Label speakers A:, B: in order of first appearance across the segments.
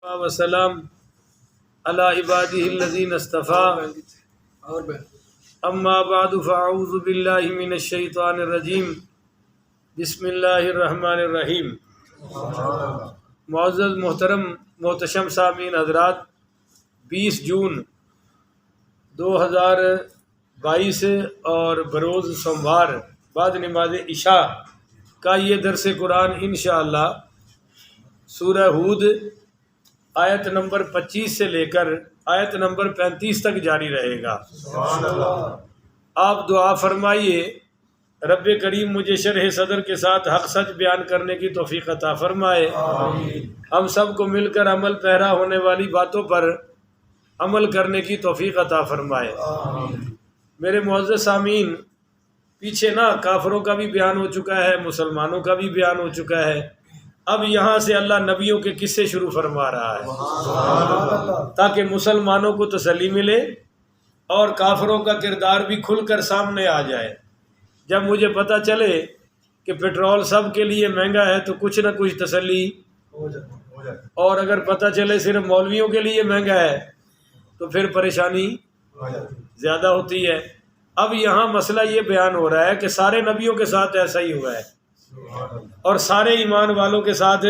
A: وسلام علی عبادہ الذین اصطفیٰ اما بعد فاعوذ باللہ من الشیطان الرجیم بسم اللہ الرحمن الرحیم۔ معزز محترم محتشم سامعین حضرات، 20 جون 2022 اور بروز سوموار بعد نماز عشاء کا یہ درس قرآن انشاءاللہ سورہ ہود آیت نمبر 25 سے لے کر آیت نمبر 35 تک جاری رہے گا۔ آپ دعا فرمائیے رب کریم مجھے شرح صدر کے ساتھ حق سچ بیان کرنے کی توفیق عطا فرمائے۔ ہم سب کو مل کر عمل پیرا ہونے والی باتوں پر عمل کرنے کی توفیق عطا فرمائے۔ میرے معزز سامعین، پیچھے کافروں کا بھی بیان ہو چکا ہے، مسلمانوں کا بھی بیان ہو چکا ہے، اب یہاں سے اللہ نبیوں کے قصے شروع فرما رہا ہے تاکہ مسلمانوں کو تسلی ملے اور کافروں کا کردار بھی کھل کر سامنے آ جائے۔ جب مجھے پتہ چلے کہ پیٹرول سب کے لیے مہنگا ہے تو کچھ نہ کچھ تسلی ہو جائے، اور اگر پتہ چلے صرف مولویوں کے لیے مہنگا ہے تو پھر پریشانی زیادہ ہوتی ہے۔ اب یہاں مسئلہ یہ بیان ہو رہا ہے کہ سارے نبیوں کے ساتھ ایسا ہی ہوا ہے اور سارے ایمان والوں کے ساتھ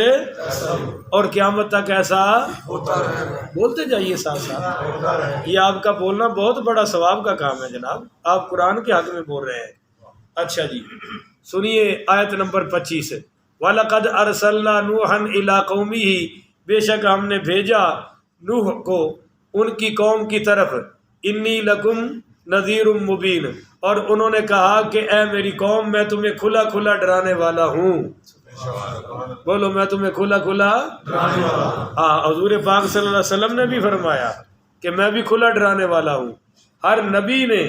A: اور قیامت تک ایسا ہوتا رہے۔ بولتے جائیے ساتھ ساتھ، یہ آپ کا بولنا بہت بڑا ثواب کا کام ہے جناب، آپ قرآن کے حق میں بول رہے ہیں۔ اچھا جی، سنیے آیت نمبر 25۔ وَلَقَدْ أَرْسَلْنَا نُوحًا إِلَىٰ قَوْمِهِ، بے شک ہم نے بھیجا نوح کو ان کی قوم کی طرف، انی لکم نذیر مبین، اور انہوں نے کہا کہ اے میری قوم میں تمہیں کھلا کھلا ڈرانے والا ہوں۔ بولو میں تمہیں کھلا کھلا ڈرانے والا ہوں۔ ہاں، حضور پاک صلی اللہ علیہ وسلم نے بھی فرمایا کہ میں بھی کھلا ڈرانے والا ہوں۔ ہر نبی نے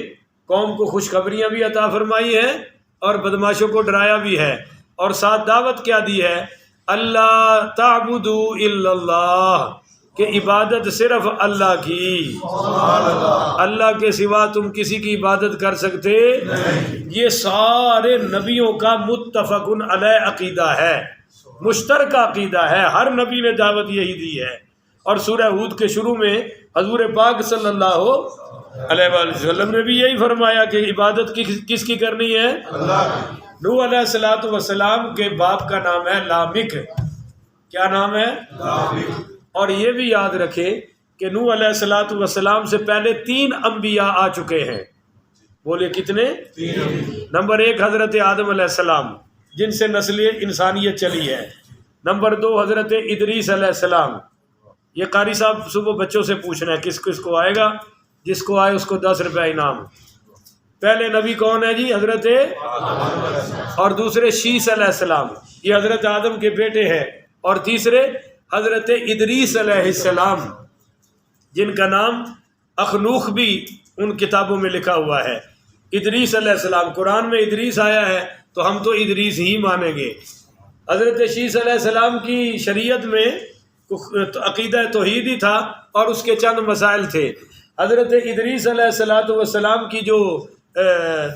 A: قوم کو خوشخبریاں بھی عطا فرمائی ہیں اور بدماشوں کو ڈرایا بھی ہے، اور ساتھ دعوت کیا دی ہے؟ اللہ تعبدوا الا اللہ، کہ عبادت صرف اللہ کی، اللہ کے سوا تم کسی کی عبادت کر سکتے نہیں۔ یہ سارے نبیوں کا متفق علیہ عقیدہ ہے، مشترکہ عقیدہ ہے، ہر نبی نے دعوت یہی دی ہے۔ اور سورہ ہود کے شروع میں حضور پاک صلی اللہ علیہ وآلہ وسلم نے بھی یہی فرمایا کہ عبادت کس کی کرنی ہے؟ اللہ کی۔ نوح علیہ السلام کے باپ کا نام ہے لامک۔ کیا نام ہے؟ لامک۔ اور یہ بھی یاد رکھیں کہ نوح علیہ السلام سے پہلے 3 انبیاء آ چکے ہیں۔ بولے کتنے؟ 3۔ نمبر 1 حضرت آدم علیہ السلام، جن سے نسل انسانیت چلی ہے۔ نمبر 2 حضرت ادریس علیہ السلام۔ یہ قاری صاحب صبح بچوں سے پوچھنا ہے کس کس کو آئے گا، جس کو آئے اس کو 10 روپے انعام۔ پہلے نبی کون ہے جی؟ حضرت اور دوسرے شیس علیہ السلام، یہ حضرت آدم کے بیٹے ہیں، اور تیسرے حضرت ادریس علیہ السلام، جن کا نام اخنوخ بھی ان کتابوں میں لکھا ہوا ہے۔ ادریس علیہ السلام، قرآن میں ادریس آیا ہے تو ہم تو ادریس ہی مانیں گے۔ حضرت شیس علیہ السلام کی شریعت میں عقیدہ توحید ہی تھا اور اس کے چند مسائل تھے۔ حضرت ادریس علیہ السلام کی جو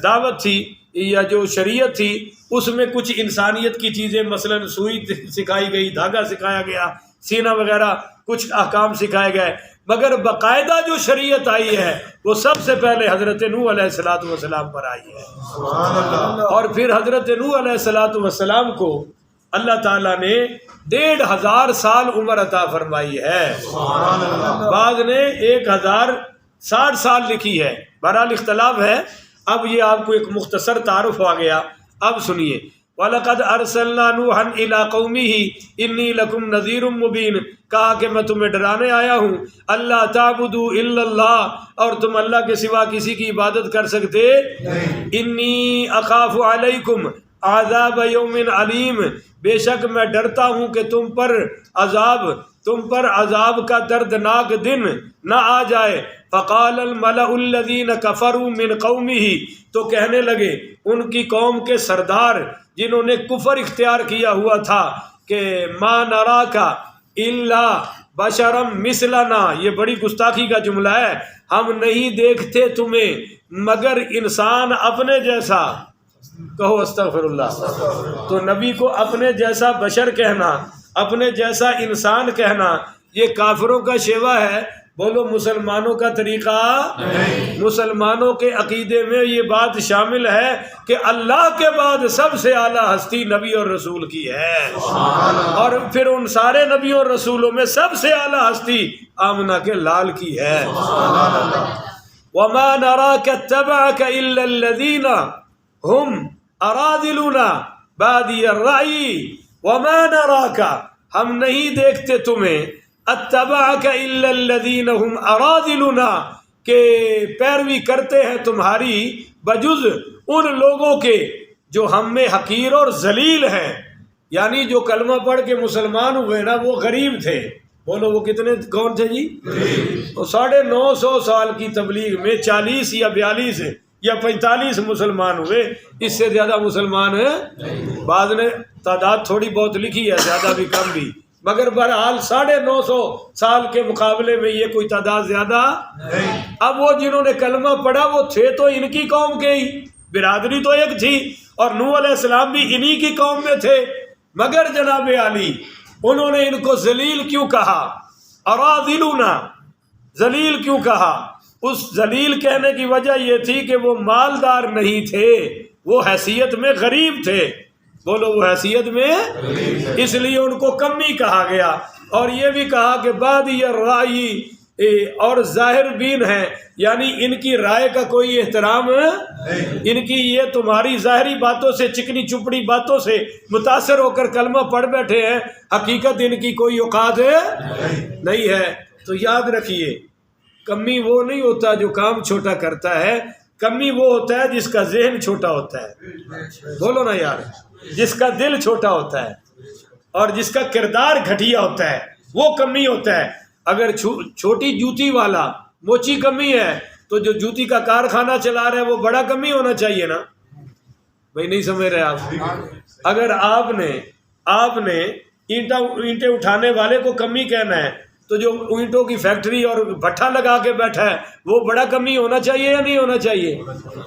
A: دعوت تھی یا جو شریعت تھی، اس میں کچھ انسانیت کی چیزیں، مثلا سوئی سکھائی گئی، دھاگا سکھایا گیا، سینہ وغیرہ کچھ احکام سکھائے گئے، مگر باقاعدہ جو شریعت آئی ہے وہ سب سے پہلے حضرت نوح علیہ السلام پر آئی ہے۔ اور پھر حضرت نوح علیہ السلام کو اللہ تعالیٰ نے 1500 سال عمر عطا فرمائی ہے، بعض نے 1060 سال لکھی ہے، بہرحال اختلاف ہے۔ اب یہ آپ کو ایک مختصر تعارف آ گیا، اب سنیے۔ وَلَقَدْ أَرْسَلْنَا نُوحًا إِلَىٰ قَوْمِهِ إِنِّي لَكُمْ نَذِيرٌ مُّبِينٌ، کہا کہ میں تمہیں ڈرانے آیا ہوں، اللہ تعبدوا الا اللہ، اور تم اللہ کے سوا کسی کی عبادت کر سکتے نہیں۔ انی اخاف علیکم عذاب یوم علیم، بے شک میں ڈرتا ہوں کہ تم پر عذاب کا دردناک دن نہ آ جائے۔ فقال الملأ الذین کفروا من قومہ، تو کہنے لگے ان کی قوم کے سردار جنہوں نے کفر اختیار کیا ہوا تھا کہ ما نراک الا بشرا مثلنا، یہ بڑی گستاخی کا جملہ ہے، ہم نہیں دیکھتے تمہیں مگر انسان اپنے جیسا۔ کہو استغفر اللہ۔ تو نبی کو اپنے جیسا بشر کہنا، اپنے جیسا انسان کہنا، یہ کافروں کا شیوا ہے، بولو مسلمانوں کا طریقہ نہیں۔ مسلمانوں کے عقیدے میں یہ بات شامل ہے کہ اللہ کے بعد سب سے اعلیٰ ہستی نبی اور رسول کی ہے، اور پھر ان سارے نبیوں اور رسولوں میں سب سے اعلیٰ ہستی آمنہ کے لال کی ہے۔ وَمَا نَرَاكَ اتَّبَعَكَ إِلَّا الَّذِينَ هُمْ أَرَاذِلُونَا بَادِيَ الرَّأْيِ وَمَا نَرَاكَ، ہم نہیں دیکھتے تمہیں، اتبعک الا الذین هم اراذلنا، کہ پیروی کرتے ہیں تمہاری بجز ان لوگوں کے جو ہم میں حقیر اور ذلیل ہیں، یعنی جو کلمہ پڑھ کے مسلمان ہوئے نا وہ غریب تھے۔ بولو وہ کتنے کون تھے جی؟ تو 950 سال کی تبلیغ میں 40 یا 42 یا 45 مسلمان ہوئے، اس سے زیادہ مسلمان ہیں؟ بعد نے تعداد تھوڑی بہت لکھی ہے، زیادہ بھی کم بھی، مگر بہرحال 950 سال کے مقابلے میں یہ کوئی تعداد زیادہ نہیں۔ اب وہ جنہوں نے کلمہ پڑھا وہ تھے تو ان کی قوم کے ہی، برادری تو ایک تھی، اور نوح علیہ السلام بھی انہی کی قوم میں تھے، مگر جناب علی انہوں نے ان کو ذلیل کیوں کہا؟ اراذلونا، ذلیل کیوں کہا؟ اس ذلیل کہنے کی وجہ یہ تھی کہ وہ مالدار نہیں تھے، وہ حیثیت میں غریب تھے۔ بولو وہ حیثیت میں، اس لیے ان کو کمی کہا گیا، اور یہ بھی کہا کہ بادی الرأی، اور ظاہر بین ہیں، یعنی ان کی رائے کا کوئی احترام نہیں، ان کی یہ تمہاری ظاہری باتوں سے، چکنی چپڑی باتوں سے متاثر ہو کر کلمہ پڑھ بیٹھے ہیں، حقیقت ان کی کوئی اوقات نہیں ہے۔ تو یاد رکھیے، کمی وہ نہیں ہوتا جو کام چھوٹا کرتا ہے، کمی وہ ہوتا ہے جس کا ذہن چھوٹا ہوتا ہے۔ بولو نا یار، جس کا دل چھوٹا ہوتا ہے اور جس کا کردار گھٹیا ہوتا ہے وہ کمی ہوتا ہے۔ اگر چھوٹی جوتی والا موچی کمی ہے تو جو جوتی کا کارخانہ چلا رہا ہے وہ بڑا کمی ہونا چاہیے نا بھائی، نہیں سمجھ رہے آپ؟ اگر آپ نے اینٹیں اٹھانے والے کو کمی کہنا ہے تو جو اینٹوں کی فیکٹری اور بھٹا لگا کے بیٹھا ہے وہ بڑا کمی ہونا چاہیے یا نہیں ہونا چاہیے؟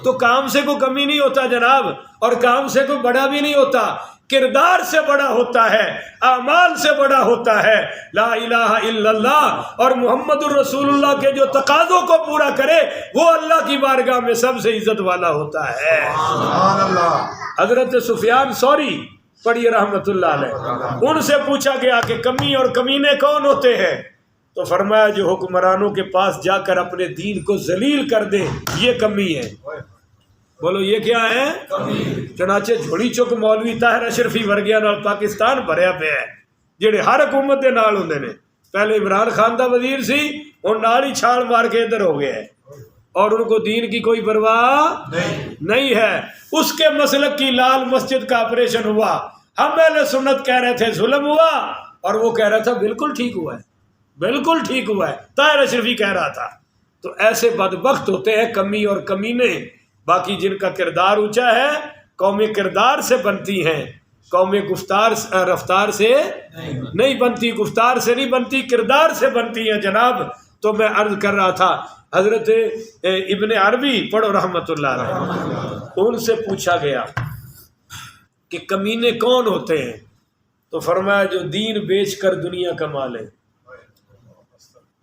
A: تو کام سے کوئی کمی نہیں ہوتا جناب، اور کام سے کوئی بڑا بھی نہیں ہوتا، کردار سے بڑا ہوتا ہے، اعمال سے بڑا ہوتا ہے۔ لا الہ الا اللہ اور محمد الرسول اللہ کے جو تقاضوں کو پورا کرے وہ اللہ کی بارگاہ میں سب سے عزت والا ہوتا ہے۔ سبحان اللہ۔ حضرت سفیان ثوری پڑھیے رحمت اللہ علیہ، ان سے پوچھا گیا کہ کمی اور کمینے کون ہوتے ہیں؟ تو فرمایا جو حکمرانوں کے پاس جا کر اپنے دین کو ذلیل کر دے، یہ کمی ہے۔ بولو یہ کیا ہے؟ چنانچہ جھوڑی چک مولوی طاہر اشرفی ورگیاں نال پاکستان بھریا پیا ہے، جڑے ہر حکومت دے نال ہوندے نے۔ پہلے عمران خان دا وزیر سی، ہن نال ہی چھال مار کے ادھر ہو گیا ہے، اور ان کو دین کی کوئی پرواہ نہیں ہے۔ اس کے مسلک کی لال مسجد کا آپریشن ہوا، ہم اہل سنت کہہ رہے تھے ظلم ہوا، اور وہ کہہ رہا تھا بالکل ٹھیک ہوا ہے، بالکل ٹھیک ہوا ہے، طاہر اشرفی کہہ رہا تھا۔ تو ایسے بدبخت ہوتے ہیں کمی اور کمینے۔ باقی جن کا کردار اونچا ہے، قومیں کردار سے بنتی ہیں، قومیں گفتار رفتار سے نہیں بنتی، گفتار سے نہیں بنتی، کردار سے بنتی ہیں جناب۔ تو میں عرض کر رہا تھا، حضرت ابن عربی پڑھو رحمت اللہ علیہ، ان سے پوچھا گیا کہ کمینے کون ہوتے ہیں؟ تو فرمایا جو دین بیچ کر دنیا کما لے۔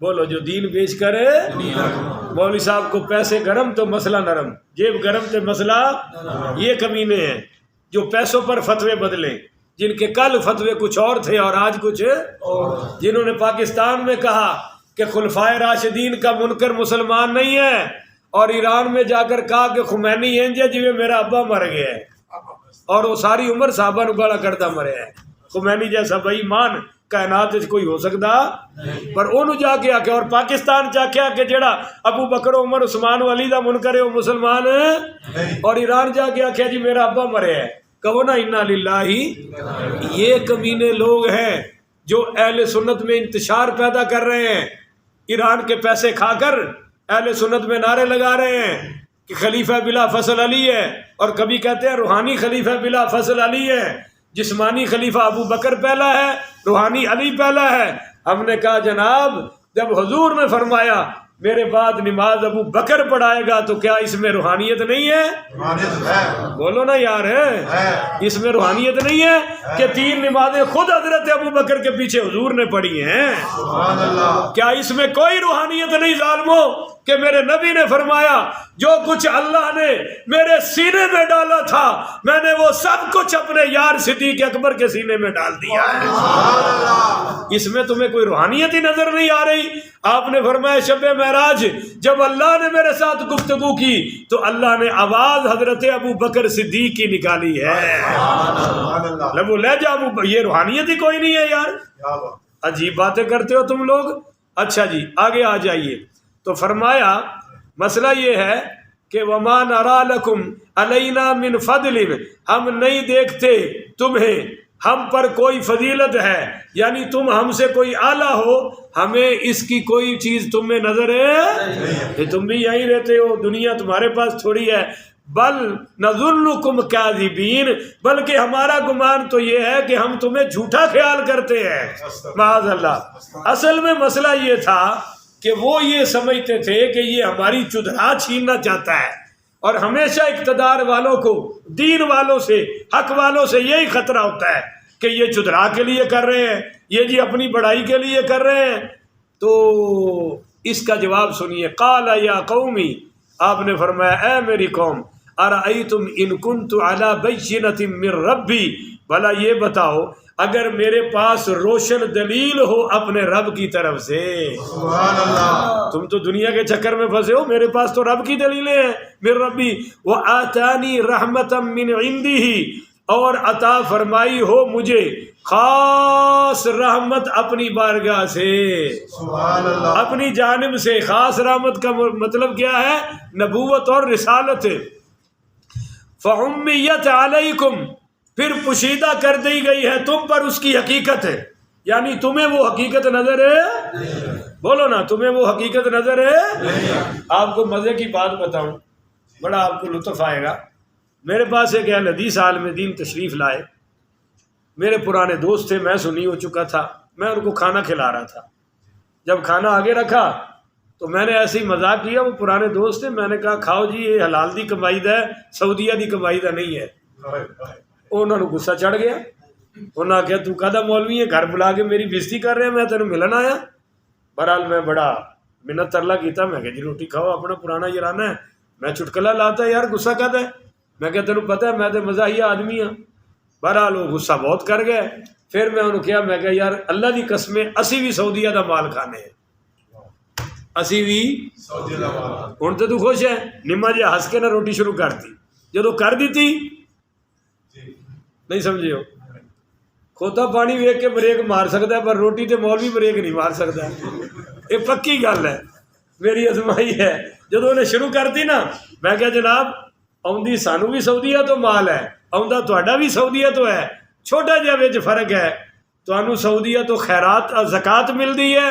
A: بولو جو دین بیچ کر مولوی صاحب کو پیسے گرم تو مسئلہ نرم، جیب گرم تو مسئلہ، یہ کمینے ہیں جو پیسوں پر فتوے بدلے، جن کے کل فتوے کچھ اور تھے اور آج کچھ، جنہوں نے پاکستان میں کہا کہ خلفائے راشدین کا منکر مسلمان نہیں ہے، اور ایران میں جا کر کہا کہ خمینی انج ہے جی میرا ابا مر گیا ہے، اور وہ ساری عمر صحابہ نو گالا کرتا مرے ہے۔ خمینی جیسا بے ایمان کائنات وچ کوئی ہو سکتا پر انہوں جا کے آکھیا، اور پاکستان جا کے آکھیا جیڑا ابو بکر عمر عثمان علی دا منکر ہے وہ مسلمان ہے، اور ایران جا کے آکھیا جی میرا ابا مرے ہے۔ کہو نا انا للہ۔ یہ کمینے لوگ ہیں جو اہل سنت میں انتشار پیدا کر رہے ہیں، ایران کے پیسے کھا کر اہل سنت میں نعرے لگا رہے ہیں کہ خلیفہ بلا فصل علی ہے، اور کبھی کہتے ہیں روحانی خلیفہ بلا فصل علی ہے، جسمانی خلیفہ ابو بکر پہلا ہے، روحانی علی پہلا ہے۔ ہم نے کہا جناب جب حضور نے فرمایا میرے بعد نماز ابو بکر پڑھائے گا تو کیا اس میں روحانیت نہیں ہے؟ بولو نا یار، ہے اس میں روحانیت نہیں ہے کہ 3 نمازیں خود حضرت ابو بکر کے پیچھے حضور نے پڑھی ہیں؟ کیا اس میں کوئی روحانیت نہیں ظالموں کہ میرے نبی نے فرمایا جو کچھ اللہ نے میرے سینے میں ڈالا تھا میں نے وہ سب کچھ اپنے یار صدیق اکبر کے سینے میں ڈال دیا ہے؟ اس میں تمہیں کوئی روحانیت ہی نظر نہیں آ رہی؟ آپ نے فرمایا شب معراج جب اللہ نے میرے ساتھ گفتگو کی تو اللہ نے آواز حضرت ابو بکر صدیق کی نکالی ہے۔ لبو لہجہ ابو، یہ روحانیت ہی کوئی نہیں ہے یار، عجیب باتیں کرتے ہو تم لوگ۔ اچھا جی آگے آ جائیے، تو فرمایا مسئلہ یہ ہے کہ وَمَا نَرَا لَكُمْ عَلَيْنَا مِنْ فَضْلٍ، ہم نہیں دیکھتے تمہیں ہم پر کوئی فضیلت ہے، یعنی تم ہم سے کوئی اعلیٰ ہو، ہمیں اس کی کوئی چیز تم میں نظر ہے کہ تم بھی یہیں رہتے ہو، دنیا تمہارے پاس تھوڑی ہے۔ بل نظنکم کاذبین، بلکہ ہمارا گمان تو یہ ہے کہ ہم تمہیں جھوٹا خیال کرتے ہیں، معاذ اللہ۔ اصل میں مسئلہ یہ تھا کہ وہ یہ سمجھتے تھے کہ یہ ہماری چدھرا چھیننا چاہتا ہے، اور ہمیشہ اقتدار والوں کو، دین والوں سے، حق والوں سے یہی خطرہ ہوتا ہے کہ یہ چدھرا کے لیے کر رہے ہیں، یہ جی اپنی بڑائی کے لیے کر رہے ہیں۔ تو اس کا جواب سنیے، قال یا قومی، آپ نے فرمایا اے میری قوم، ارأیتم ان کنت علی بینۃ من ربی، بھلا یہ بتاؤ اگر میرے پاس روشن دلیل ہو اپنے رب کی طرف سے۔ سبحان اللہ، تم تو دنیا کے چکر میں پھنسے ہو، میرے پاس تو رب کی دلیلیں ہیں، من ربی وآتانی رحمتا من عندہ، اور عطا فرمائی ہو مجھے خاص رحمت اپنی بارگاہ سے، سبحان اللہ، اپنی جانب سے۔ خاص رحمت کا مطلب کیا ہے؟ نبوت اور رسالت۔ فعمیت علیکم، پھر پوشیدہ کر دی گئی ہے تم پر اس کی حقیقت ہے، یعنی تمہیں وہ حقیقت نظر ہے؟ بولو نا، تمہیں وہ حقیقت نظر ہے؟ آپ کو مزے کی بات بتاؤں، بڑا آپ کو لطف آئے گا۔ میرے پاس ایک اہل حدیث عالم دین تشریف لائے، میرے پرانے دوست تھے، میں سنی ہو چکا تھا، میں ان کو کھانا کھلا رہا تھا۔ جب کھانا آگے رکھا تو میں نے ایسے ہی مذاق کیا، وہ پرانے دوست تھے، میں نے کہا کھاؤ جی، یہ حلال دی کمائی دا ہے، سعودیہ دی کمائی دا نہیں ہے۔ انہوں نے غصہ چڑھ گیا، انہوں نے کہا تو کہدا مولوی ہے، گھر بلا کے میری بےزتی کر رہے ہیں، میں تینوں ملن آیا۔ بہرحال میں بڑا منت ترلا کیتا، میں کہ جی روٹی کھاؤ، اپنا پرانا یارانہ ہے، میں چٹکلا لاتا یار غصہ کہتا ہے، میں کہ تینوں پتہ ہے میں تو مزاحیہ آدمی ہاں۔ بہرحال وہ غصہ بہت کر گئے۔ پھر میں انہوں کیا، میں کہ یار اللہ دی قسمیں اسی بھی سعودیہ دا مال کھانے ہیں، اسی بھی ہوں تو خوش ہے۔ نما جی ہس کے نہ روٹی شروع کرتی، جدو کر دیتی نہیں سمجھے ہو، کھوتا پانی ویک کے بریک مار سکتا ہے پر روٹی تے مولوی بریک نہیں مار سکتا، یہ پکی گل ہے، میری ازمائی ہے۔ جدو انہیں شروع کرتی نا، میں کہا جناب آؤندی سانو بھی سعودیہ تو مال ہے، آؤندا تہاڈا بھی سعودیہ تو ہے، چھوٹا جہا وچ فرق ہے، تانوں سعودیہ تو خیرات زکات ملتی ہے،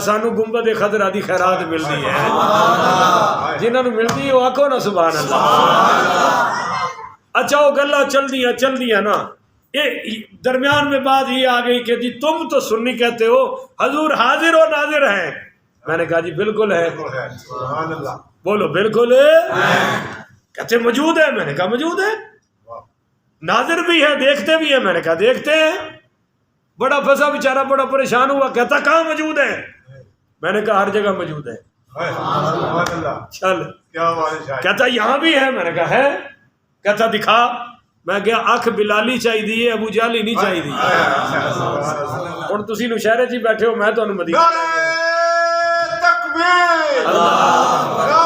A: سانو گنبد خضرا دی خیرات ملتی ہے، جنہوں ملتی ہے وہ آکھو نا سبحان اللہ۔ اچھا وہ گلا چل دیا نا، یہ درمیان میں بات یہ آ گئی کہ جی تم تو سنی کہتے ہو، حضور حاضر و ناظر ہیں۔ میں نے کہا جی بالکل ہے، بولو بالکل ہے۔ کہتے موجود ہے، میں نے کہا موجود ہے، ناظر بھی ہے، دیکھتے بھی ہیں، میں نے کہا دیکھتے ہیں۔ بڑا پھنسا بیچارہ، بڑا پریشان ہوا، کہتا کہاں موجود ہے؟ میں نے کہا ہر جگہ موجود ہے۔ چل کہتا یہاں بھی ہے، میں نے کہا ہے، کہتا دکھا۔ میں کہا اکھ بلالی چاہیے، ابو جالی نہیں چاہیے۔ ہوں تسی نوشہرے چ بیٹھے ہو، میں تمہیں مدینہ تکبیر، نعرہ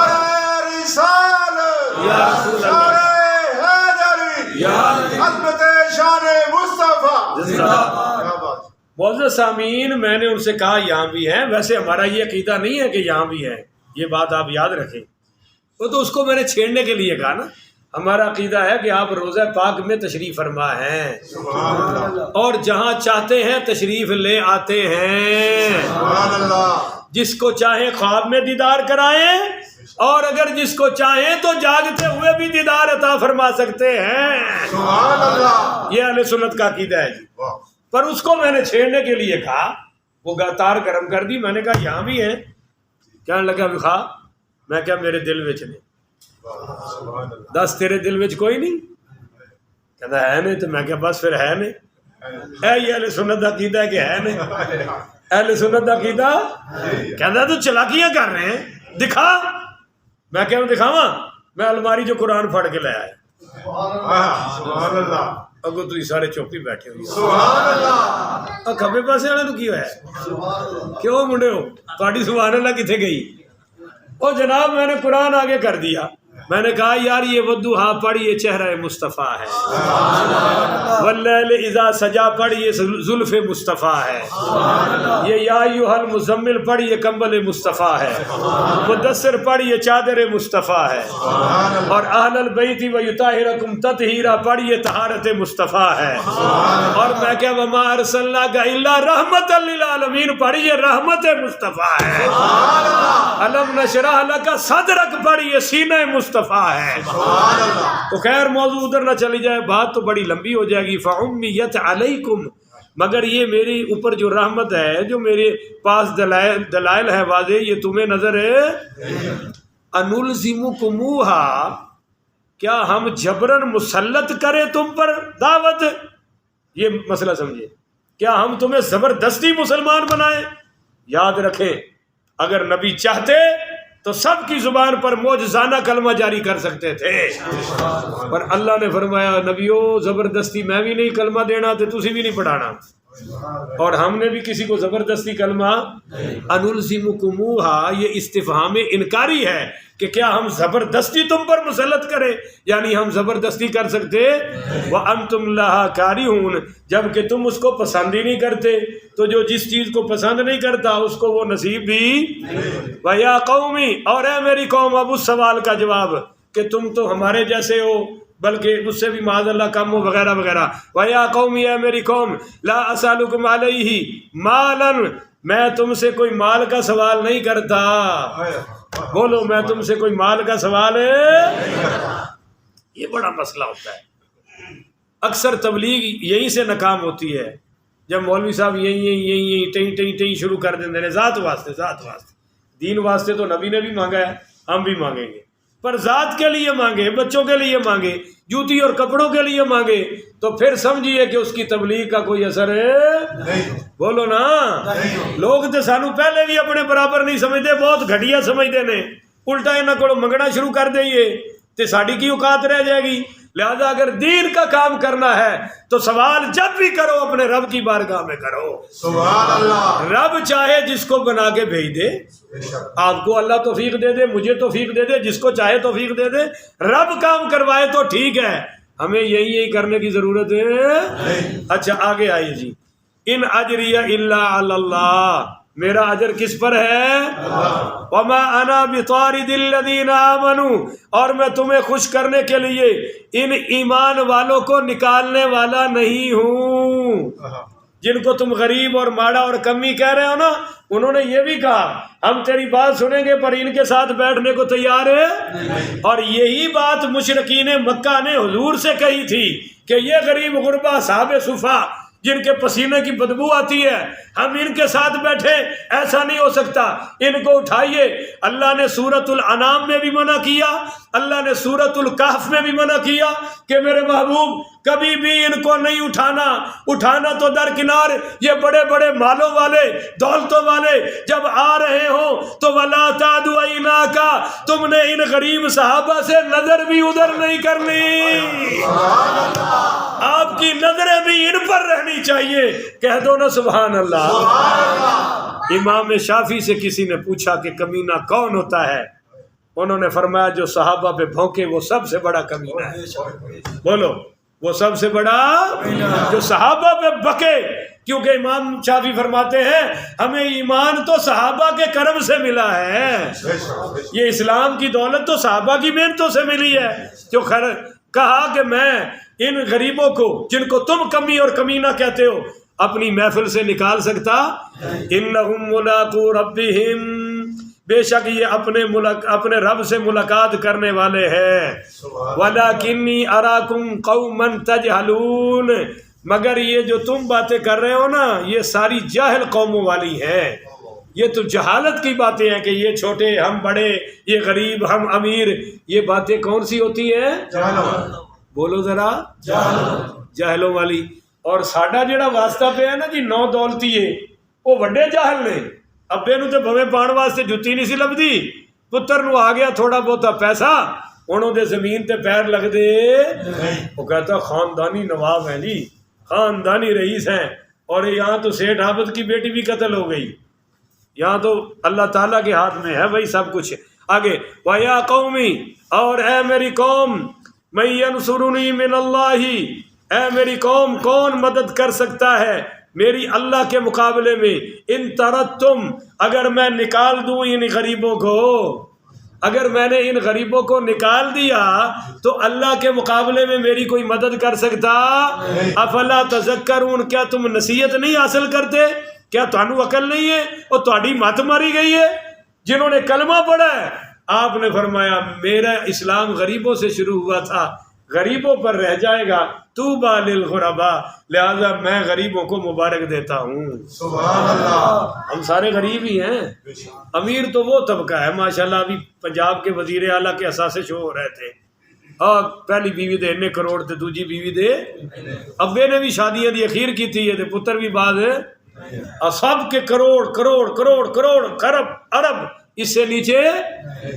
A: رسالت، یا رسول اللہ، عظمت شان مصطفیٰ۔ معزز سامعین، میں نے ان سے کہا یہاں بھی ہیں، ویسے ہمارا یہ عقیدہ نہیں ہے کہ یہاں بھی ہے، یہ بات آپ یاد رکھیں۔ وہ تو اس کو میں نے چھیڑنے کے لیے کہا نا، ہمارا عقیدہ ہے کہ آپ روضہ پاک میں تشریف فرما ہیں اور جہاں چاہتے ہیں تشریف لے آتے ہیں، جس کو چاہے خواب میں دیدار کرائیں، اور اگر جس کو چاہیں تو جاگتے ہوئے بھی دیدار عطا فرما سکتے ہیں۔ یہ اہل سنت کا عقیدہ ہے جی۔ پر اس کو میں نے چھیڑنے کے لیے کہا، وہ تار گرم کر دی، میں نے کہا یہاں بھی ہیں، کہنے لگا وکھا، میں کیا میرے دل وچ نہیں، دس تیرے دل وچ کوئی نہیں؟ کہتا ہے نہیں، تو میں کیا بس پھر ہے نہیں، یہ اہل سنت دا عقیدہ ہے کہ ہے نہیں، اہل سنت دا عقیدہ کہتا تو چلاکیاں کر رہے ہیں، دکھا۔ میں کیا دکھاواں؟ میں الماری جو قرآن پڑھ کے لے آیا، اگو تھی سارے چوپی بیٹھے ہوئی، کھبے پاسے والے تو کی ہوا ہے؟ کیوں منڈے ہو تھوڑی سبحان اللہ کتنے گئی؟ او جناب میں نے قرآن آگے کر دیا، میں نے کہا یار یہ ودوہا پڑھ یہ چہرہ مصطفیٰ ہے، واللیل اذا سجا پڑھ یہ زلف مصطفیٰ ہے، یہ یا ایھا المزمل پڑھ یہ کمبل مصطفیٰ ہے، مدثر پڑھ یہ چادر مصطفیٰ ہے، اور اہل البیت ویطہرکم تطہیرا پڑھ یہ طہارت مصطفیٰ ہے، اور میں کہ وما ارسلناک الا رحمۃ للعالمین پڑھ یہ رحمت مصطفیٰ ہے، الم نشرح لک صدرک پڑھ یہ سینہ مصطفیٰ ہے۔ تو خیر موضوع ادھر نہ چلی جائے، بات تو بڑی لمبی ہو جائے گی۔ فعمیت علیکم، مگر یہ میری اوپر جو رحمت ہے، جو میرے پاس دلائل ہے واضح، یہ تمہیں نظر ہے۔ انلزمکموہا، کیا ہم جبرن مسلط کریں تم پر دعوت؟ یہ مسئلہ سمجھے، کیا ہم تمہیں زبردستی مسلمان بنائیں؟ یاد رکھیں اگر نبی چاہتے تو سب کی زبان پر معجزانہ کلمہ جاری کر سکتے تھے، پر اللہ نے فرمایا نبیو زبردستی میں بھی نہیں کلمہ دینا تے تسی بھی نہیں پڑھانا، اور ہم نے بھی کسی کو زبردستی کلمہ۔ انلزمکموہا یہ استفہام انکاری ہے کہ کیا ہم زبردستی تم پر مسلط کریں، یعنی ہم زبردستی کر سکتے؟ وَأَنْتُمْ لَهَا كَارِهُونَ، جب کہ تم اس کو پسند ہی نہیں کرتے، تو جو جس چیز کو پسند نہیں کرتا اس کو وہ نصیب بھی۔ وَيَا قَوْمِ، اور اے میری قوم، اب اس سوال کا جواب کہ تم تو ہمارے جیسے ہو بلکہ اس سے بھی معاذ اللہ کم ہو وغیرہ وغیرہ۔ وَيَا قَوْمِ، اے میری قوم، لَا أَسْأَلُكُمْ عَلَيْهِ مَالًا، میں تم سے کوئی مال کا سوال نہیں کرتا۔ بولو میں تم سے کوئی مال کا سوال ہے؟ یہ بڑا مسئلہ ہوتا ہے، اکثر تبلیغ یہیں سے ناکام ہوتی ہے، جب مولوی صاحب یہیں ٹیں شروع کر دیتے ہیں، ذات واسطے دین واسطے تو نبی نے بھی مانگا ہے، ہم بھی مانگیں گے، پر ذات کے لیے مانگے، بچوں کے لیے مانگے، جوتی اور کپڑوں کے لیے مانگے، تو پھر سمجھیے کہ اس کی تبلیغ کا کوئی اثر ہے نہیں۔ بولو نا، لوگ تو سانو پہلے بھی اپنے برابر نہیں سمجھتے، بہت گھٹیا سمجھتے ہیں، الٹا انہاں کو منگنا شروع کر دئیے تو ساڑی کی اوقات رہ جائے گی۔ لہذا اگر دین کا کام کرنا ہے تو سوال جب بھی کرو اپنے رب کی بارگاہ میں کرو۔ سبحان اللہ۔ رب چاہے جس کو بنا کے بھیج دے، آپ کو اللہ توفیق دے دے، مجھے توفیق دے دے، جس کو چاہے توفیق دے دے، رب کام کروائے تو ٹھیک ہے، ہمیں یہی کرنے کی ضرورت ہے۔ اچھا آگے آئیے جی، ان اجری الا علی اللہ، میرا اجر کس پر ہے؟ وما انا بطارد الذین آمنوا، اور میں تمہیں خوش کرنے کے لیے ان ایمان والوں کو نکالنے والا نہیں ہوں۔ جن کو تم غریب اور ماڑا اور کمی کہہ رہے ہو نا، انہوں نے یہ بھی کہا ہم تیری بات سنیں گے پر ان کے ساتھ بیٹھنے کو تیار ہے، اور یہی بات مشرکین مکہ نے حضور سے کہی تھی کہ یہ غریب غربا اصحاب صفا جن کے پسینے کی بدبو آتی ہے، ہم ان کے ساتھ بیٹھے، ایسا نہیں ہو سکتا، ان کو اٹھائیے۔ اللہ نے سورۃ الانعام میں بھی منع کیا، اللہ نے سورۃ الکہف میں بھی منع کیا کہ میرے محبوب کبھی بھی ان کو نہیں اٹھانا تو درکنار، یہ بڑے بڑے مالوں والے دولتوں والے جب آ رہے ہوں تو وَلَا تَعْدُ عَيْنَاكَ، تم نے ان غریب صحابہ سے نظر بھی ادھر نہیں کرنی، آپ کی نظریں بھی ان پر رہنی چاہیے۔ کہہ دو نا سبحان اللہ۔ امام شافعی سے کسی نے پوچھا کہ کمینہ کون ہوتا ہے؟ انہوں نے فرمایا جو صحابہ پہ بھونکے وہ سب سے بڑا کمینہ ہے۔ بولو وہ سب سے بڑا، جو صحابہ پہ بکے، کیونکہ امام شافعی فرماتے ہیں ہمیں ایمان تو صحابہ کے کرم سے ملا ہے، یہ اسلام کی دولت تو صحابہ کی محنتوں سے ملی ہے۔ جو کہا کہ میں ان غریبوں کو جن کو تم کمی اور کمینہ کہتے ہو اپنی محفل سے نکال سکتا؟ انہم ملاقو ربہم، بے شک یہ اپنے رب سے ملاقات کرنے والے ہیں۔ وَلَكِنِّي أَرَاكُمْ قَوْمًا تَجْهَلُونَ، مگر یہ جو تم باتیں کر رہے ہو نا یہ ساری جاہل قوموں والی ہیں، یہ تو جہالت کی باتیں ہیں کہ یہ چھوٹے ہم بڑے، یہ غریب ہم امیر، یہ باتیں کون سی ہوتی ہیں؟ بولو ذرا، جاہلوں والی۔ اور ساڈا جڑا واسطہ پہ ہے نا جی نو دولتی ہے، وہ وڈے جاہل نے۔ ابے نو تے بھویں پان واسطے جُتی نہیں سی لبدی، پتر نو آ گیا تھوڑا بہتا پیسہ، انہوں دے زمین تے پیر لگ دے، وہ کہتا خاندانی نواب ہیں جی، خاندانی رئیس ہیں، اور یہاں تو سیٹھ عابد کی بیٹی بھی قتل ہو گئی، یہاں تو اللہ تعالیٰ کے ہاتھ میں ہے بھائی سب کچھ۔ آگے وَيَا قَوْمِ، اور اے میری قوم، مَن يَنْصُرُنِي مِنَ اللَّهِ، اے میری قوم کون مدد کر سکتا ہے میری اللہ کے مقابلے میں؟ ان تردتم، اگر میں نکال دوں ان غریبوں کو، اگر میں نے ان غریبوں کو نکال دیا تو اللہ کے مقابلے میں میری کوئی مدد کر سکتا؟ افلا تذکرون، کیا تم نصیحت نہیں حاصل کرتے؟ کیا تانوں عقل نہیں ہے؟ اور تہاڈی مت ماری گئی ہے جنہوں نے کلمہ پڑھا ہے؟ آپ نے فرمایا میرا اسلام غریبوں سے شروع ہوا تھا، غریبوں پر رہ جائے گا، طوبیٰ للغرباء، لہذا میں غریبوں کو مبارک دیتا ہوں۔ سبحان اللہ، ہم سارے غریب ہی ہیں، امیر تو وہ طبقہ ہے ماشاءاللہ۔ ابھی پنجاب کے وزیر اعلیٰ کے اثاثے شو ہو رہے تھے، اور پہلی بیوی دے اتنے کروڑ تے دوجی بیوی دے، ابے نے بھی شادیاں دی اخیر کی تھی تے پتر بھی بعد، اور سب کے کروڑ کروڑ کروڑ کروڑ خرب ارب، اس سے نیچے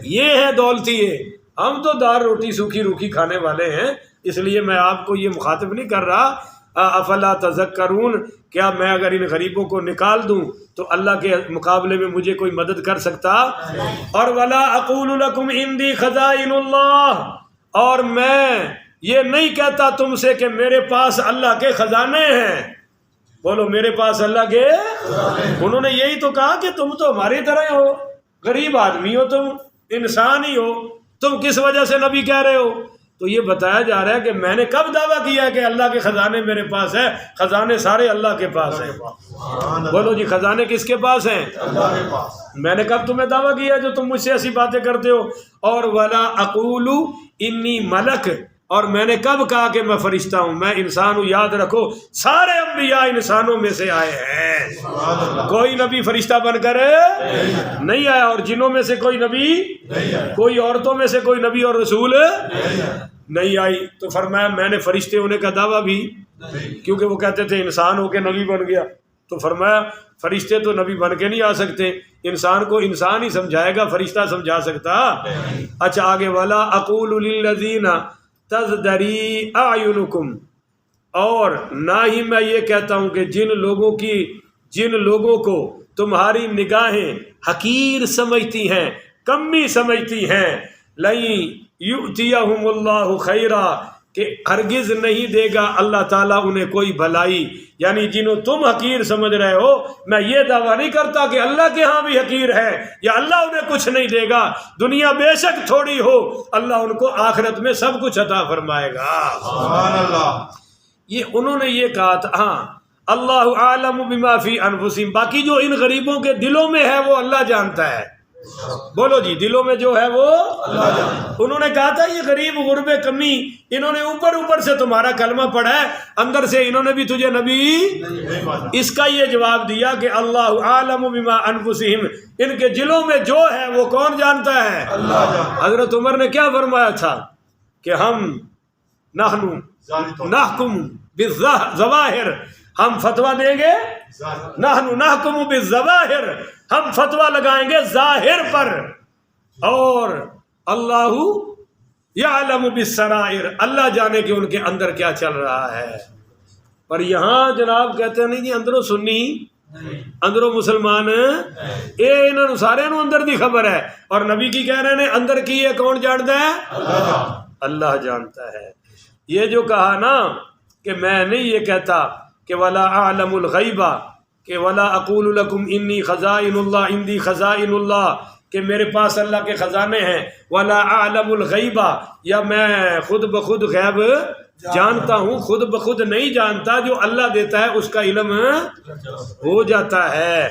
A: یہ ہے دولتی ہے۔ ہم تو دار روٹی سوکھی روکھی کھانے والے ہیں، اس لیے میں آپ کو یہ مخاطب نہیں کر رہا۔ افلا تذکرون، کیا میں اگر ان غریبوں کو نکال دوں تو اللہ کے مقابلے میں مجھے کوئی مدد کر سکتا؟ اور ولا اقول لکم عندی خزائن اللہ، اور میں یہ نہیں کہتا تم سے کہ میرے پاس اللہ کے خزانے ہیں۔ بولو میرے پاس اللہ کے، انہوں نے یہی تو کہا کہ تم تو ہماری طرح ہو، غریب آدمی ہو، تم انسان ہی ہو، تم کس وجہ سے نبی کہہ رہے ہو؟ تو یہ بتایا جا رہا ہے کہ میں نے کب دعویٰ کیا کہ اللہ کے خزانے میرے پاس ہیں؟ خزانے سارے اللہ کے پاس ہیں۔ بولو جی خزانے کس کے پاس ہیں؟ اللہ کے پاس۔ میں نے کب تمہیں دعویٰ کیا جو تم مجھ سے ایسی باتیں کرتے ہو؟ اور ولا اقول انی ملک، اور میں نے کب کہا کہ میں فرشتہ ہوں؟ میں انسان ہوں، یاد رکھو سارے انبیاء انسانوں میں سے آئے ہیں، کوئی نبی فرشتہ بن کر نہیں آیا، اور جنوں میں سے کوئی نبی، کوئی عورتوں میں سے کوئی نبی اور رسول نہیں آئی۔ تو فرمایا میں نے فرشتے ہونے کا دعویٰ بھی، کیونکہ وہ کہتے تھے انسان ہو کے نبی بن گیا، تو فرمایا فرشتے تو نبی بن کے نہیں آ سکتے، انسان کو انسان ہی سمجھائے گا، فرشتہ سمجھا سکتا؟ اچھا آگے ولا اقول للذین تزدری اعینکم، اور نہ ہی میں یہ کہتا ہوں کہ جن لوگوں کو تمہاری نگاہیں حقیر سمجھتی ہیں، کمی سمجھتی ہیں، لن یؤتیہم اللہ خیرا، کہ ہرگز نہیں دے گا اللہ تعالیٰ انہیں کوئی بھلائی، یعنی جنہوں تم حقیر سمجھ رہے ہو، میں یہ دعویٰ نہیں کرتا کہ اللہ کے ہاں بھی حقیر ہے یا اللہ انہیں کچھ نہیں دے گا، دنیا بے شک تھوڑی ہو، اللہ ان کو آخرت میں سب کچھ عطا فرمائے گا۔ سبحان اللہ، یہ انہوں نے یہ کہا تھا۔ ہاں اللہ عالم بما فی انفسہم، باقی جو ان غریبوں کے دلوں میں ہے وہ اللہ جانتا ہے۔ بولو جی دلوں میں جو ہے وہ اللہ جانتا۔ انہوں نے کہا تھا یہ غریب غرب کمی، انہوں نے اوپر سے تمہارا کلمہ پڑھا ہے، اندر سے انہوں نے بھی تجھے نبی، اس کا یہ جواب دیا کہ اللہ عالم بما انفسہم، ان کے دلوں میں جو ہے وہ کون جانتا ہے؟ اللہ جانتا۔ حضرت عمر نے کیا فرمایا تھا کہ ہم نحکم بالظواہر، ہم فتویٰ دیں گے، نحن نحکم بالظواہر، ہم فتویٰ لگائیں گے ظاہر پر، اور اللہ یعلم بالسرائر، اللہ جانے کہ ان کے اندر کیا چل رہا ہے۔ پر یہاں جناب کہتے ہیں نہیں جی اندروں سنی، اندروں مسلمان، یہ انہوں سارے نو اندر دی خبر ہے، اور نبی کی کہہ رہے ہیں اندر کی ہے کون جانتا ہے؟ اللہ جانتا ہے۔ یہ جو کہا نا کہ میں نہیں یہ کہتا کہ ولا اعلم الغیبہ، کہ ولا اقول لکم انی خزائن اللہ عندی خزائن اللہ، کہ میرے پاس اللہ کے خزانے ہیں، ولا اعلم الغیبہ، یا میں خود بخود غیب جانتا ہوں، خود بخود نہیں جانتا، جو اللہ دیتا ہے اس کا علم ہو جاتا ہے۔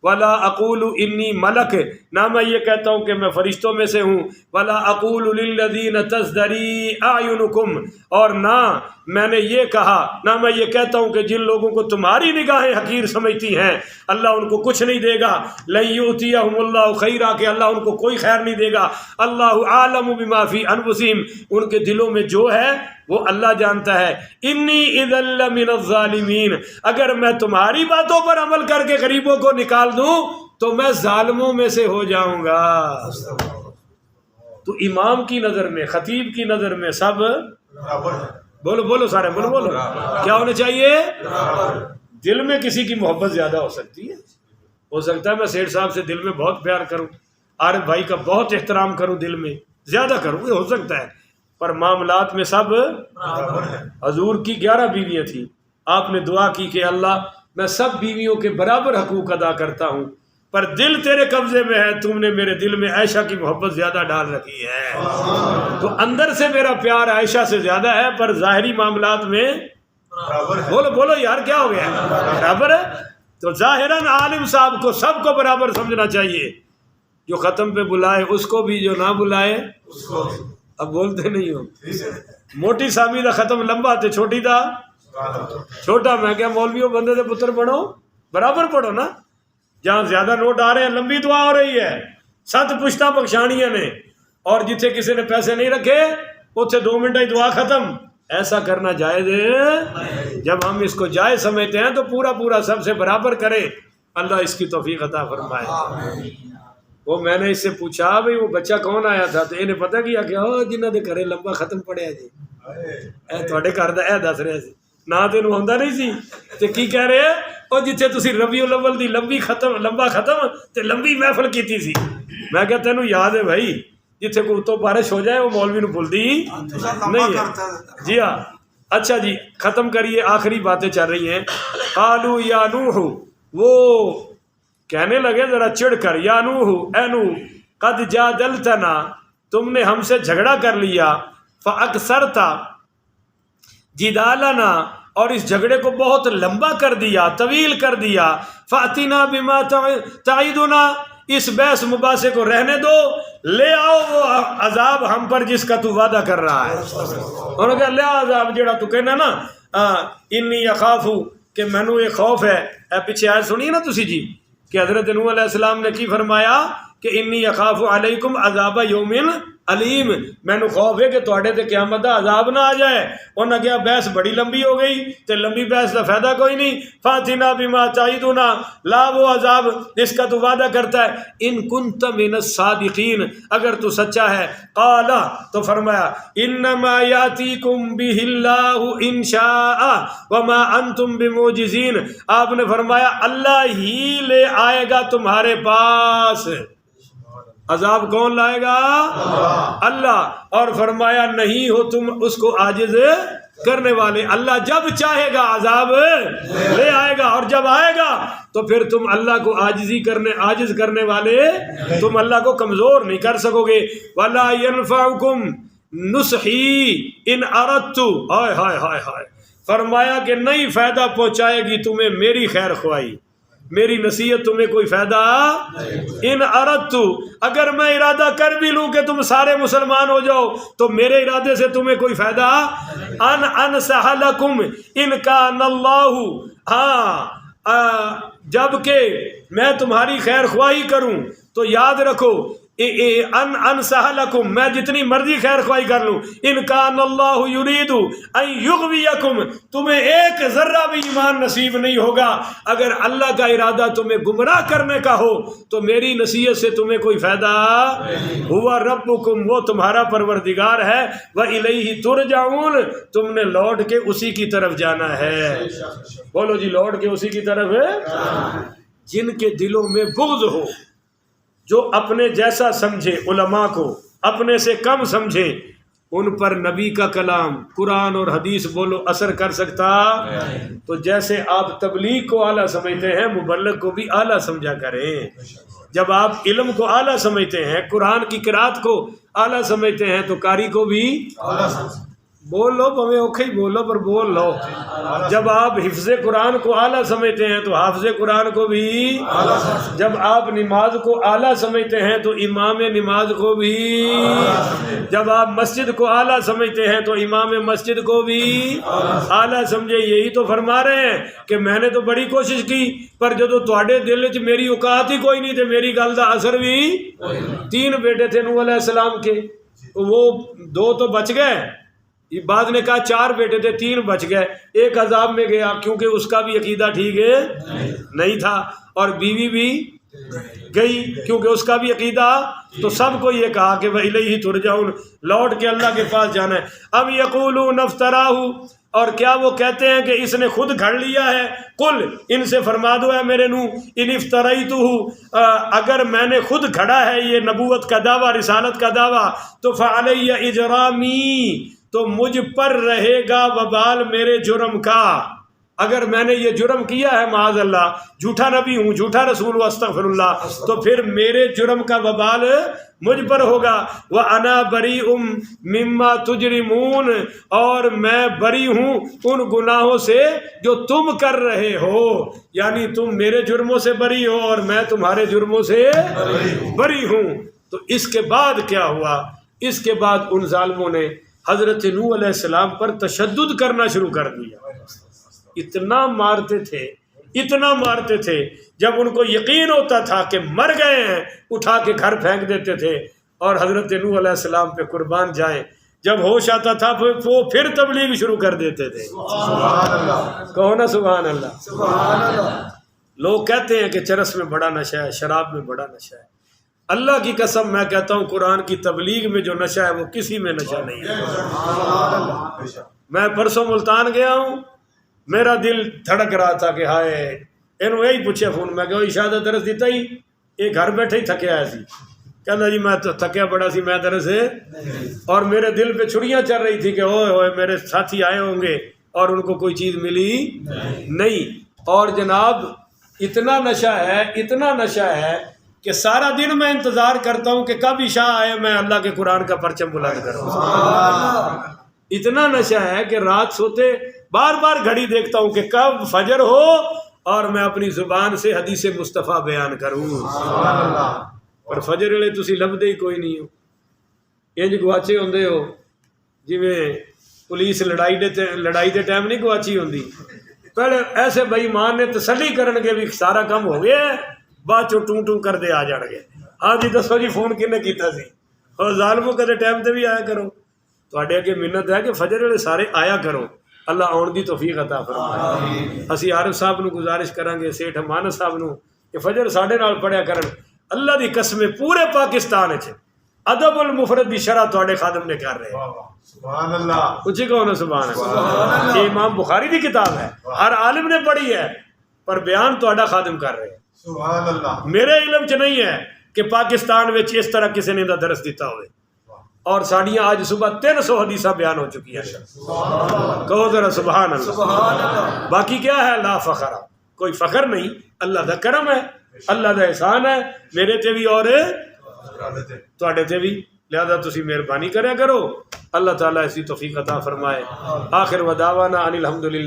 A: ولا اقول انی ملک، نہ میں یہ کہتا ہوں کہ میں فرشتوں میں سے ہوں، ولا اقول للذین تزدری اعینکم، اور نہ میں نے یہ کہا، نہ میں یہ کہتا ہوں کہ جن لوگوں کو تمہاری نگاہیں حقیر سمجھتی ہیں اللہ ان کو کچھ نہیں دے گا، لن یؤتیہم اللہ خیرا، کہ اللہ ان کو کوئی خیر نہیں دے گا، اللہ عالم بما فی انفسہم، ان کے دلوں میں جو ہے وہ اللہ جانتا ہے، انی اذا لمن الظالمین، اگر میں تمہاری باتوں پر عمل کر کے غریبوں کو نکال دوں تو میں ظالموں میں سے ہو جاؤں گا۔ تو امام کی نظر میں، خطیب کی نظر میں سب بولو بولو سارے بولو بولو کیا ہونا چاہیے؟ دل میں کسی کی محبت زیادہ ہو سکتی ہے، ہو سکتا ہے میں سیٹھ صاحب سے دل میں بہت پیار کروں، عارف بھائی کا بہت احترام کروں، دل میں زیادہ کروں، یہ ہو سکتا ہے، پر معاملات میں سب حضور کی 11 بیویاں تھیں، آپ نے دعا کی کہ اللہ میں سب بیویوں کے برابر حقوق ادا کرتا ہوں، پر دل تیرے قبضے میں ہے، تم نے میرے دل میں عائشہ کی محبت زیادہ ڈال رکھی ہے، تو اندر سے میرا پیار عائشہ سے زیادہ ہے، پر ظاہری معاملات میں بولو بولو یار کیا ہو گیا برابر ہے۔ تو ظاہراً عالم صاحب کو سب کو برابر سمجھنا چاہیے، جو ختم پہ بلائے اس کو بھی، جو نہ بلائے اس کو۔ اب بولتے نہیں ہو، موٹی صاحبی دا ختم لمبا تے چھوٹی دا چھوٹا، میں کیا مولویوں بندے دے پتر پڑھو، برابر پڑھو نا، جہاں زیادہ نوٹ آ رہے ہیں لمبی دعا ہو رہی ہے، 7 پشتاں بخشانیاں نے، اور جتھے کسی نے پیسے نہیں رکھے اتھے 2 منٹ ہی دعا ختم، ایسا کرنا جائز ہے؟ جب ہم اس کو جائز سمجھتے ہیں تو پورا پورا سب سے برابر کرے، اللہ اس کی توفیق عطا فرمائے۔ وہ میں نے اس سے پوچھا بھئی وہ بچہ کون آیا تھا، تو انہیں پتہ کیا کہ جنہوں نے گھرے لمبا ختم پڑھیا جی، اے تھوڑے گھر دا اے دس رہے سی نہ تینوں ہوندا نہیں سی، تے کی کہہ رہے اور جتھے تسی ربیع الاول دی لمبا ختم تے لمبی محفل کیتی سی، میں کہا تینوں یاد ہے بھائی جتھے کو تو بارش ہو جائے وہ مولوی نو بھولدی نہیں ہے۔ جی ہاں، اچھا جی ختم کریے، آخری باتیں چل رہی ہیں۔ قالوا یا نوح، وہ کہنے لگے ذرا چڑھ کر، یا نوح اے نوح، قد جادلتنا، تم نے ہم سے جھگڑا کر لیا، فاکثرت جدالنا، اور اس جھگڑے کو بہت لمبا کر دیا، طویل کر دیا، فاتنا بما تعیدنا، اس بحث مباحثے کو رہنے دو، لے آؤ وہ عذاب ہم پر جس کا تو وعدہ کر رہا ہے۔ انہوں نے کہا لے آؤ عذاب جڑا تو کہنا نا، انی اخاف، کہ مینوں یہ خوف ہے، اے پیچھے آیت سنیے نا تسی جی، کہ حضرت نوح علیہ السلام نے کی فرمایا کہ انی اخاف علیکم عذاب یوم علیم، مینوں خوف ہے کہ تواڈے تے قیامت دا عذاب نہ آ جائے۔ انہاں کہا بحث بڑی لمبی ہو گئی تے لمبی بحث دا فائدہ کوئی نہیں، فاتنا بما تعیدنا، لا وہ عذاب جس کا تو وعدہ کرتا ہے، ان کنت من الصادقین، اگر تو سچا ہے۔ قال، تو فرمایا انما یاتیکم بہ اللہ ان شاء وما انتم بمعجزین، آپ نے فرمایا اللہ ہی لے آئے گا تمہارے پاس، عذاب کون لائے گا؟ اللہ، اور فرمایا نہیں ہو تم اس کو عاجز کرنے والے، اللہ جب چاہے گا عذاب لے آئے گا، اور جب آئے گا تو پھر تم اللہ کو عاجز کرنے والے، تم اللہ کو کمزور نہیں کر سکو گے۔ وَلَا يَنفَعُكُمْ نُصْحِي إِنْ أَرَدْتُ، ہائے ہائے ہائے ہائے، فرمایا کہ نہیں فائدہ پہنچائے گی تمہیں میری خیر خواہی، میری نصیحت تمہیں کوئی فائدہ، ان اردت، اگر میں ارادہ کر بھی لوں کہ تم سارے مسلمان ہو جاؤ تو میرے ارادے سے تمہیں کوئی فائدہ، ان انصح لکم ان کان اللہ، ہاں جب کہ میں تمہاری خیر خواہی کروں تو یاد رکھو، ان انصح لکم، میں جتنی مرضی خیر خواہی کر لوں، ان کان اللہ یرید ان یغویکم، تمہیں ایک ذرہ بھی ایمان نصیب نہیں ہوگا اگر اللہ کا ارادہ تمہیں گمراہ کرنے کا ہو تو میری نصیحت سے تمہیں کوئی فائدہ، ہوا ربکم، وہ تمہارا پروردگار ہے، وَإِلَيْهِ تُرْجَعُونَ، تم نے لوٹ کے اسی کی طرف جانا ہے، بولو جی لوٹ کے اسی کی طرف ہے۔ جن کے دلوں میں بغض ہو، جو اپنے جیسا سمجھے، علماء کو اپنے سے کم سمجھے، ان پر نبی کا کلام قرآن اور حدیث بولو اثر کر سکتا؟ تو جیسے آپ تبلیغ کو اعلیٰ سمجھتے ہیں، مبلغ کو بھی اعلیٰ سمجھا کریں۔ جب آپ علم کو اعلیٰ سمجھتے ہیں، قرآن کی قرات کو اعلیٰ سمجھتے ہیں، تو قاری کو بھی بول لو بھویں اوکھے ہی بول لو پر بول لو. جب آپ حفظ قرآن کو اعلیٰ سمجھتے ہیں تو حافظ قرآن کو بھی، جب آپ نماز کو اعلیٰ سمجھتے ہیں تو امام نماز کو بھی، جب آپ مسجد کو اعلیٰ سمجھتے ہیں تو امام مسجد کو بھی اعلیٰ سمجھے. یہی تو فرما رہے ہیں کہ میں نے تو بڑی کوشش کی پر جدو تواڈے دل وچ میری اوقات ہی کوئی نہیں تے میری گل دا اثر بھی. 3 بیٹے تھے نوح علیہ السلام کے، وہ 2 تو بچ گئے، بعد نے کہا 4 بیٹے تھے 3 بچ گئے، ایک عذاب میں گیا کیونکہ اس کا بھی عقیدہ ٹھیک ہے نہیں تھا، اور بیوی بھی گئی کیونکہ اس کا بھی عقیدہ. تو سب کو یہ کہا کہ وَإِلَيْهِ تُرْجَعُونَ، لوٹ کے اللہ کے پاس جانا ہے. اب یقولون افطراہ، اور کیا وہ کہتے ہیں کہ اس نے خود گھڑ لیا ہے. قل، ان سے فرما دو ہے میرے نو، ان افتریتہ، اگر میں نے خود گھڑا ہے یہ نبوت کا دعویٰ، رسالت کا دعویٰ، تو فعلی اجرامی، تو مجھ پر رہے گا وبال میرے جرم کا. اگر میں نے یہ جرم کیا ہے معاذ اللہ، جھوٹا نبی ہوں، جھوٹا رسول ہوں، استغفر اللہ، تو پھر میرے جرم کا وبال مجھ پر ہوگا. وَأَنَا بَرِيءٌ مِّمَّا تُجْرِمُونَ، اور میں بری ہوں ان گناہوں سے جو تم کر رہے ہو. یعنی تم میرے جرموں سے بری ہو اور میں تمہارے جرموں سے بری ہوں. تو اس کے بعد کیا ہوا؟ اس کے بعد ان ظالموں نے حضرت نوح علیہ السلام پر تشدد کرنا شروع کر دیا. اتنا مارتے تھے، اتنا مارتے تھے، جب ان کو یقین ہوتا تھا کہ مر گئے ہیں اٹھا کے گھر پھینک دیتے تھے اور حضرت نوح علیہ السلام پہ قربان جائیں. جب ہوش آتا تھا وہ پھر تبلیغ شروع کر دیتے تھے. کہو نا سبحان اللہ.
B: سبحان اللہ.
A: لوگ کہتے ہیں کہ چرس میں بڑا نشہ ہے، شراب میں بڑا نشہ ہے. اللہ کی قسم میں کہتا ہوں قرآن کی تبلیغ میں جو نشہ ہے وہ کسی میں نشہ نہیں ہے. میں پرسوں ملتان گیا ہوں، میرا دل دھڑک رہا تھا کہ ہائے انہوں یہی پوچھے فون میں کہ شاید درس دیتا ہی یہ گھر بیٹھے ہی تھکے آیا سی. کہنا جی میں تو تھکیا بڑا سی، میں درس ہے، اور میرے دل پہ چھڑیاں چل رہی تھی کہ اوئے ہوئے میرے ساتھی آئے ہوں گے اور ان کو کوئی چیز ملی نہیں. اور جناب اتنا نشہ ہے، اتنا نشہ ہے کہ سارا دن میں انتظار کرتا ہوں کہ کب عشاء آئے میں اللہ کے قرآن کا پرچم بلند کروں. اتنا نشہ ہے کہ رات سوتے بار بار گھڑی دیکھتا ہوں کہ کب فجر ہو اور میں اپنی زبان سے حدیث مصطفیٰ بیان کروں. پر فجر ویلے تسی لبدے ہی کوئی نہیں ہو. انج گواچے ہوندے ہو جویں پولیس لڑائی دے ٹائم نہیں گواچی ہوندی. پہلے ایسے بے ایمان نے تسلی کرن گے بھی سارا کم ہو گیا ہے، بعد چو ٹوں ٹوں کر دے آ جان گے. ہاں جی دسو جی فون کنے کیتا سی، اور ظالموں کدے ٹائم تے بھی آیا کرو. تواڈے اگے منت ہے کہ فجر ویلے سارے آیا کرو. اللہ آن دی توفیق عطا فرمائے. اسی عارف صاحب نو گزارش کریں گے، سیٹھ مانس صاحب نو کہ فجر ساڈے نال پڑھیا کرن. اللہ دی قسم پورے پاکستان وچ ادب المفرد دی شرح تواڈے خادم نے کر رہے ہیں.
B: سبحان اللہ.
A: اونچی کہو نا سبحان اللہ. یہ امام بخاری دی کتاب ہے، ہر عالم نے پڑھی ہے، پر بیان تواڈا خادم کر رہے ہیں.
B: سبحان اللہ.
A: میرے علم چ نہیں ہے کہ پاکستان وچ اس طرح کسی نے دا درس دیتا ہوئے. اور ساڑیاں آج صبح 300 حدیثہ بیان ہو چکی ہیں. کہو ذرا سبحان اللہ. باقی کیا ہے؟ لا فخر، کوئی فخر نہیں. اللہ دا کرم ہے، اللہ دا احسان ہے میرے تے بھی اور تواڈے تے بھی. لہذا تسی مہربانی کریا کرو. اللہ تعالیٰ ایسی توفیق عطا فرمائے. آخر ودعوانا ان الحمدللہ.